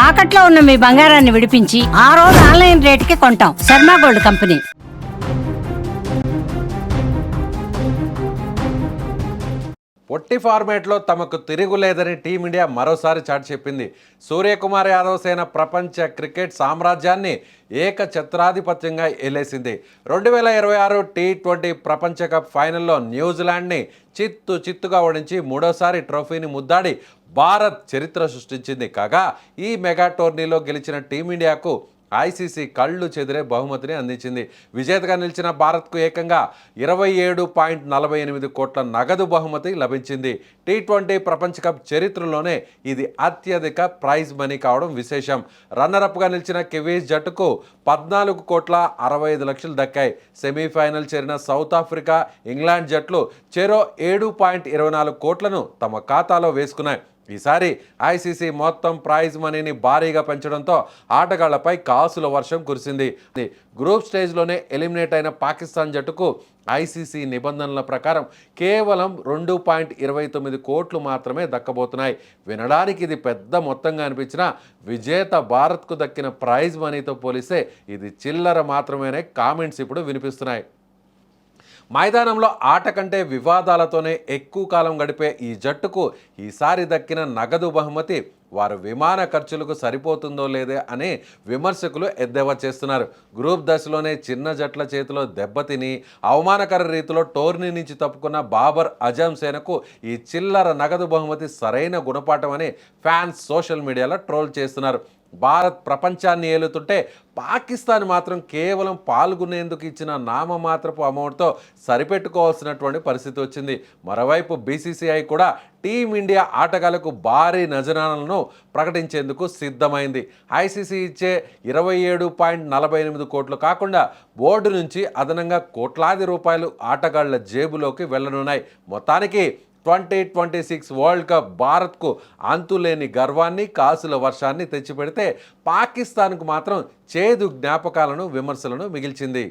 తాకట్లో ఉన్న మీ బంగారాన్ని విడిపించి ఆ రోజు ఆన్లైన్ రేటుకి కొంటాం. Sharma gold company. పొట్టి ఫార్మేట్లో తమకు తిరుగులేదని టీమిండియా మరోసారి చాటి చెప్పింది. సూర్యకుమార్ యాదవ్ సేన ప్రపంచ క్రికెట్ సామ్రాజ్యాన్ని ఏకఛత్రాధిపత్యంగా ఏలేసింది. 2026 టీ20 ప్రపంచ కప్ ఫైనల్లో న్యూజిలాండ్ని చిత్తుగా ఓడించి మూడోసారి ట్రోఫీని ముద్దాడి భారత్ చరిత్ర సృష్టించింది. కాగా ఈ మెగా టోర్నీలో గెలిచిన టీమిండియాకు ఐసీసీ కళ్ళు చెదిరే బహుమతిని అందించింది. విజేతగా నిలిచిన భారత్కు ఏకంగా 27.48 కోట్ల నగదు బహుమతి లభించింది. టీ20 ప్రపంచ కప్ చరిత్రలోనే ఇది అత్యధిక ప్రైజ్ మనీ కావడం విశేషం. రన్నరప్గా నిలిచిన కివీస్ జట్టుకు 14,65,00,000 దక్కాయి. సెమీఫైనల్ చేరిన సౌత్ ఆఫ్రికా, ఇంగ్లాండ్ జట్లు చెరో 7.24 కోట్లను తమ ఖాతాలో వేసుకున్నాయి. ఈసారి ఐసీసీ మొత్తం ప్రైజ్ మనీని భారీగా పెంచడంతో ఆటగాళ్లపై కాసుల వర్షం కురిసింది. గ్రూప్ స్టేజ్లోనే ఎలిమినేట్ అయిన పాకిస్తాన్ జట్టుకు ఐసీసీ నిబంధనల ప్రకారం కేవలం 2.29 కోట్లు మాత్రమే దక్కబోతున్నాయి. వినడానికి ఇది పెద్ద మొత్తంగా అనిపించినా విజేత భారత్కు దక్కిన ప్రైజ్ మనీతో పోలిస్తే ఇది చిల్లర మాత్రమేనే కామెంట్స్ ఇప్పుడు వినిపిస్తున్నాయి. మైదానంలో ఆట కంటే వివాదాలతోనే ఎక్కువ కాలం గడిపే ఈ జట్టుకు ఈసారి దక్కిన నగదు బహుమతి వారు విమాన ఖర్చులకు సరిపోతుందో లేదే అని విమర్శకులు ఎద్దేవా చేస్తున్నారు. గ్రూప్ దశలోనే చిన్న జట్ల చేతిలో దెబ్బతిని అవమానకర రీతిలో టోర్నీ నుంచి తప్పుకున్న బాబర్ అజం సేనకు ఈ చిల్లర నగదు బహుమతి సరైన గుణపాఠం అని ఫ్యాన్స్ సోషల్ మీడియాలో ట్రోల్ చేస్తున్నారు. భారత్ ప్రపంచాన్ని ఏలుతుంటే పాకిస్తాన్ మాత్రం కేవలం పాల్గొనేందుకు ఇచ్చిన నామమాత్రపు అమౌంట్తో సరిపెట్టుకోవాల్సినటువంటి పరిస్థితి వచ్చింది. మరోవైపు బీసీసీఐ కూడా టీమిండియా ఆటగాళ్లకు భారీ నజరానాలను ప్రకటించేందుకు సిద్ధమైంది. ఐసీసీ ఇచ్చే 27.48 కోట్లు కాకుండా బోర్డు నుంచి అదనంగా కోట్లాది రూపాయలు ఆటగాళ్ల జేబులోకి వెళ్లనున్నాయి. మొత్తానికి 2026 వరల్డ్ కప్ భారత్కు అంతులేని గర్వాన్ని, కాసుల వర్షాన్ని తెచ్చిపెడితే పాకిస్తాన్కు మాత్రం చేదు జ్ఞాపకాలను, విమర్శలను మిగిల్చింది.